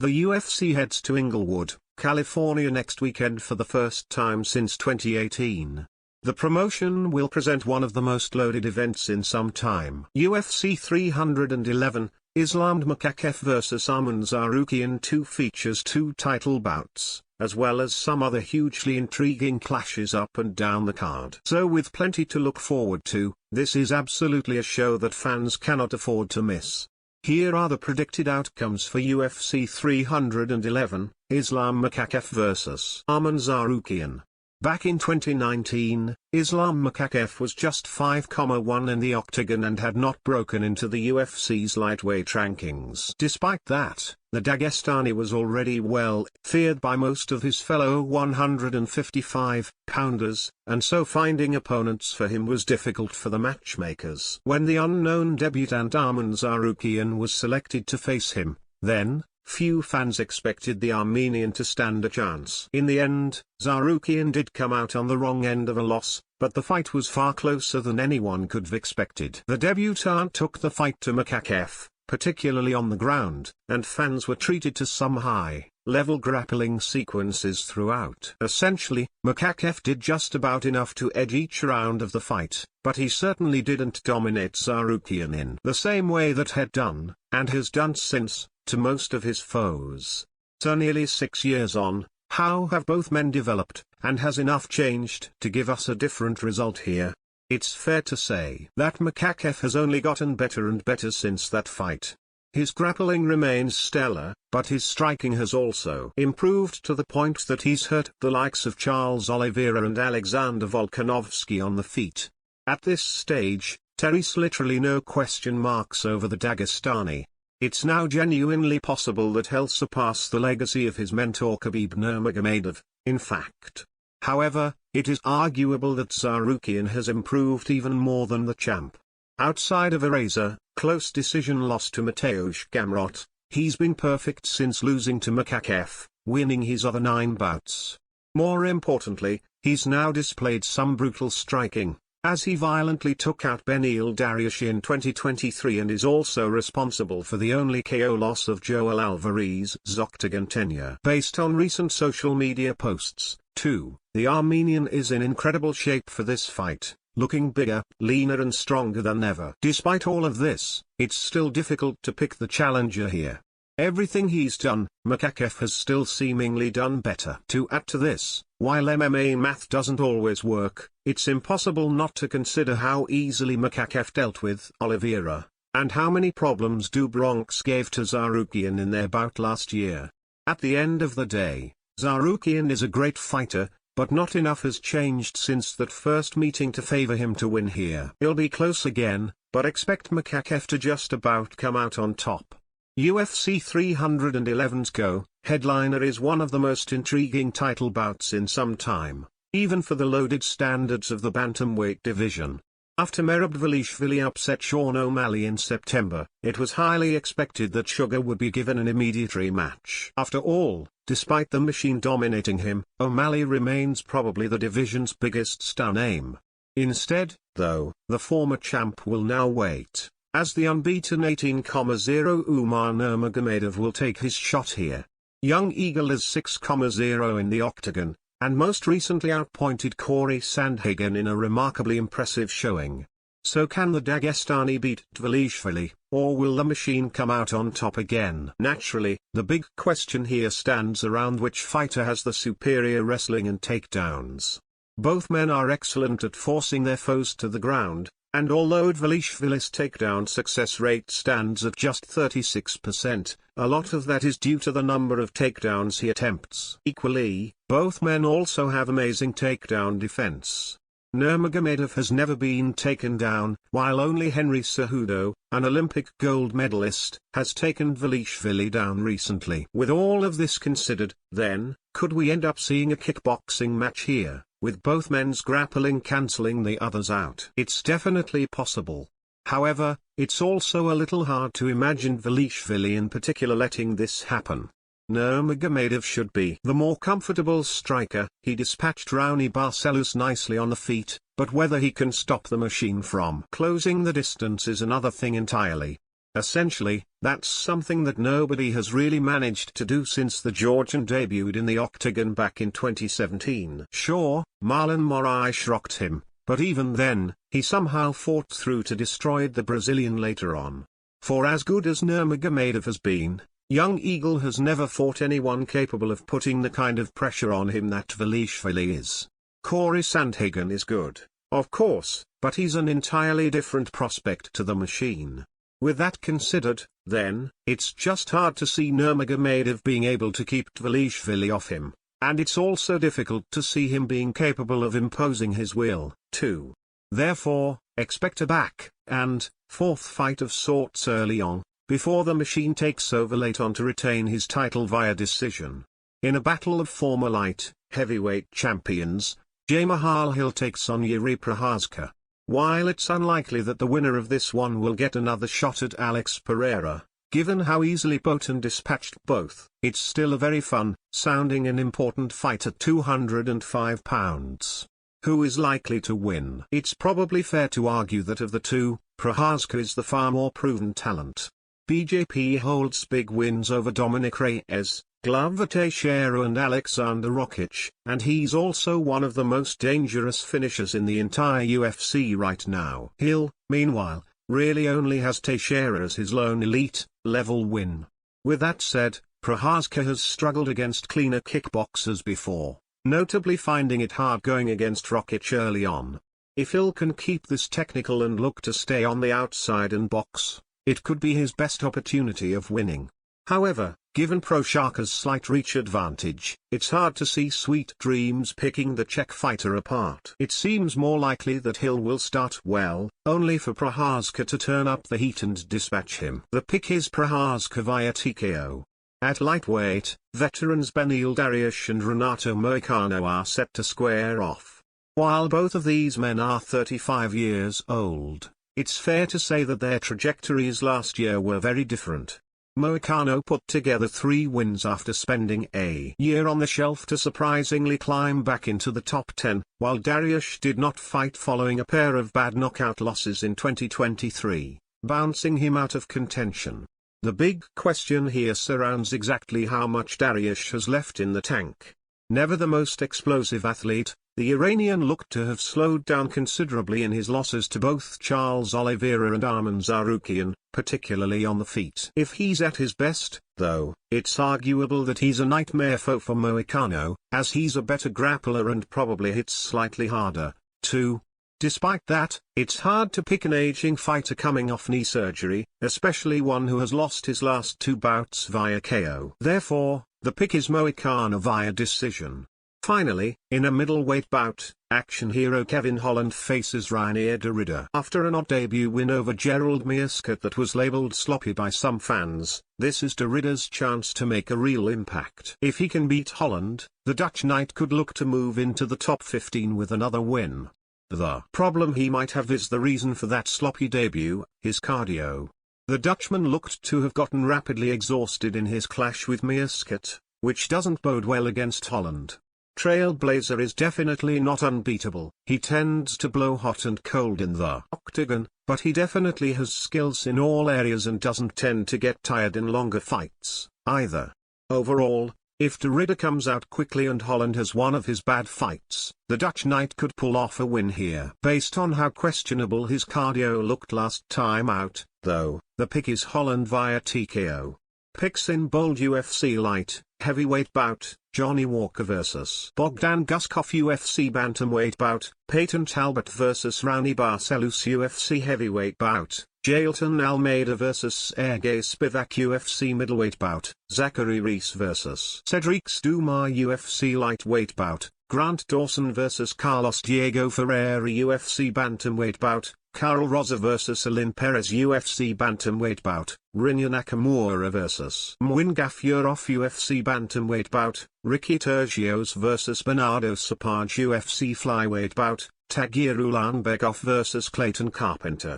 The UFC heads to Inglewood, California next weekend for the first time since 2018. The promotion will present one of the most loaded events in some time. UFC 311, Islam Makhachev vs Arman Tsarukyan 2 features 2 title bouts, as well as some other hugely intriguing clashes up and down the card. So with plenty to look forward to, this is absolutely a show that fans cannot afford to miss. Here are the predicted outcomes for UFC 311, Islam Makhachev vs Arman Tsarukyan. Back in 2019, Islam Makhachev was just 5,1 in the octagon and had not broken into the UFC's lightweight rankings. Despite that, the Dagestani was already well feared by most of his fellow 155-pounders, and so finding opponents for him was difficult for the matchmakers. When the unknown debutant Arman Tsarukyan was selected to face him, then, few fans expected the Armenian to stand a chance. In the end, Tsarukyan did come out on the wrong end of a loss, but the fight was far closer than anyone could have expected. The debutant took the fight to Makhachev, particularly on the ground, and fans were treated to some high-level grappling sequences throughout. Essentially, Makhachev did just about enough to edge each round of the fight, but he certainly didn't dominate Tsarukyan in the same way that had done, and has done since, to most of his foes. So nearly 6 years on, how have both men developed, and has enough changed to give us a different result here? It's fair to say that Makhachev has only gotten better and better since that fight. His grappling remains stellar, but his striking has also improved to the point that he's hurt the likes of Charles Oliveira and Alexander Volkanovski on the feet. At this stage, there's literally no question marks over the Dagestani. It's now genuinely possible that he'll surpass the legacy of his mentor Khabib Nurmagomedov, in fact. However, it is arguable that Tsarukyan has improved even more than the champ. Outside of a razor-close decision loss to Mateusz Gamrot, he's been perfect since losing to Makhachev, winning his other 9 bouts. More importantly, he's now displayed some brutal striking, as he violently took out Beneil Dariush in 2023 and is also responsible for the only KO loss of Joel Alvarez's octagon tenure. Based on recent social media posts, too, the Armenian is in incredible shape for this fight, looking bigger, leaner and stronger than ever. Despite all of this, it's still difficult to pick the challenger here. Everything he's done, Makhachev has still seemingly done better. To add to this, while MMA math doesn't always work, it's impossible not to consider how easily Makhachev dealt with Oliveira, and how many problems Do Bronx gave to Tsarukyan in their bout last year. At the end of the day, Tsarukyan is a great fighter, but not enough has changed since that first meeting to favor him to win here. It'll be close again, but expect Makhachev to just about come out on top. UFC 311's co-headliner is one of the most intriguing title bouts in some time, even for the loaded standards of the bantamweight division. After Dvalishvili upset Sean O'Malley in September, it was highly expected that Sugar would be given an immediate rematch. After all, despite the machine dominating him, O'Malley remains probably the division's biggest star name. Instead, though, the former champ will now wait, as the unbeaten 18,0 Umar Nurmagomedov will take his shot here. Young Eagle is 6,0 in the octagon, and most recently outpointed Corey Sandhagen in a remarkably impressive showing. So can the Dagestani beat Dvalishvili, or will the machine come out on top again? Naturally, the big question here stands around which fighter has the superior wrestling and takedowns. Both men are excellent at forcing their foes to the ground, and although Dvalishvili's takedown success rate stands at just 36%, a lot of that is due to the number of takedowns he attempts. Equally, both men also have amazing takedown defense. Nurmagomedov has never been taken down, while only Henry Cejudo, an Olympic gold medalist, has taken Dvalishvili down recently. With all of this considered, then, could we end up seeing a kickboxing match here, with both men's grappling cancelling the others out? It's definitely possible. However, it's also a little hard to imagine Dvalishvili in particular letting this happen. Nurmagomedov should be the more comfortable striker. He dispatched Raoni Barcelos nicely on the feet, but whether he can stop the machine from closing the distance is another thing entirely. Essentially, that's something that nobody has really managed to do since the Georgian debuted in the octagon back in 2017. Sure, Marlon Moraes rocked him, but even then, he somehow fought through to destroy the Brazilian later on. For as good as Nurmagomedov has been, young Eagle has never fought anyone capable of putting the kind of pressure on him that Dvalishvili is. Corey Sandhagen is good, of course, but he's an entirely different prospect to the machine. With that considered, then, it's just hard to see Nurmagomedov being able to keep Dvalishvili off him, and it's also difficult to see him being capable of imposing his will, too. Therefore, expect a back and forth fight of sorts early on, before the machine takes over late on to retain his title via decision. In a battle of former light heavyweight champions, Jamahal Hill takes on Yuri Prochazka. While it's unlikely that the winner of this one will get another shot at Alex Pereira, given how easily Poten dispatched both, it's still a very fun sounding and important fight at 205 pounds. Who is likely to win? It's probably fair to argue that of the two, Prochazka is the far more proven talent. BJP holds big wins over Dominic Reyes, Glover Teixeira and Alexander Rokic, and he's also one of the most dangerous finishers in the entire UFC right now. Hill, meanwhile, really only has Teixeira as his lone elite-level win. With that said, Prochazka has struggled against cleaner kickboxers before, notably finding it hard going against Rokic early on. If Hill can keep this technical and look to stay on the outside and box, it could be his best opportunity of winning. However, given Prochazka's slight reach advantage, it's hard to see Sweet Dreams picking the Czech fighter apart. It seems more likely that Hill will start well, only for Prochazka to turn up the heat and dispatch him. The pick is Prochazka via TKO. At lightweight, veterans Beneil Dariush and Renato Moicano are set to square off. While both of these men are 35 years old, it's fair to say that their trajectories last year were very different. Moicano put together 3 wins after spending a year on the shelf to surprisingly climb back into the top 10, while Dariush did not fight following a pair of bad knockout losses in 2023, bouncing him out of contention. The big question here surrounds exactly how much Dariush has left in the tank. Never the most explosive athlete, the Iranian looked to have slowed down considerably in his losses to both Charles Oliveira and Arman Tsarukyan, particularly on the feet. If he's at his best, though, it's arguable that he's a nightmare foe for Moicano, as he's a better grappler and probably hits slightly harder, too. Despite that, it's hard to pick an aging fighter coming off knee surgery, especially one who has lost his last 2 bouts via KO. Therefore, the pick is Moicano via decision. Finally, in a middleweight bout, action hero Kevin Holland faces Rainier Derrida. After an odd debut win over Gerald Meerschaert that was labeled sloppy by some fans, this is Derrida's chance to make a real impact. If he can beat Holland, the Dutch Knight could look to move into the top 15 with another win. The problem he might have is the reason for that sloppy debut, his cardio. The Dutchman looked to have gotten rapidly exhausted in his clash with Meerschaert, which doesn't bode well against Holland. Trailblazer is definitely not unbeatable. He tends to blow hot and cold in the octagon, but he definitely has skills in all areas and doesn't tend to get tired in longer fights, either. Overall, if Derrida comes out quickly and Holland has one of his bad fights, the Dutch Knight could pull off a win here. Based on how questionable his cardio looked last time out, though, the pick is Holland via TKO. Picks in bold: UFC light heavyweight bout, Johnny Walker vs. Bogdan Guskov; UFC bantamweight bout, Peyton Talbot vs. Raoni Barcelos; UFC heavyweight bout, Jailton Almeida vs. Sergey Spivak; UFC middleweight bout, Zachary Reese vs. Cedric Stumar; UFC lightweight bout, Grant Dawson vs. Carlos Diego Ferreira; UFC bantamweight bout, Karol Rosa vs. Alin Perez; UFC bantamweight bout, Rinya Nakamura vs. Muin Gafurov; UFC bantamweight bout, Ricky Turgios vs. Bernardo Sapage; UFC flyweight bout, Tagir Ulanbekov vs. Clayton Carpenter.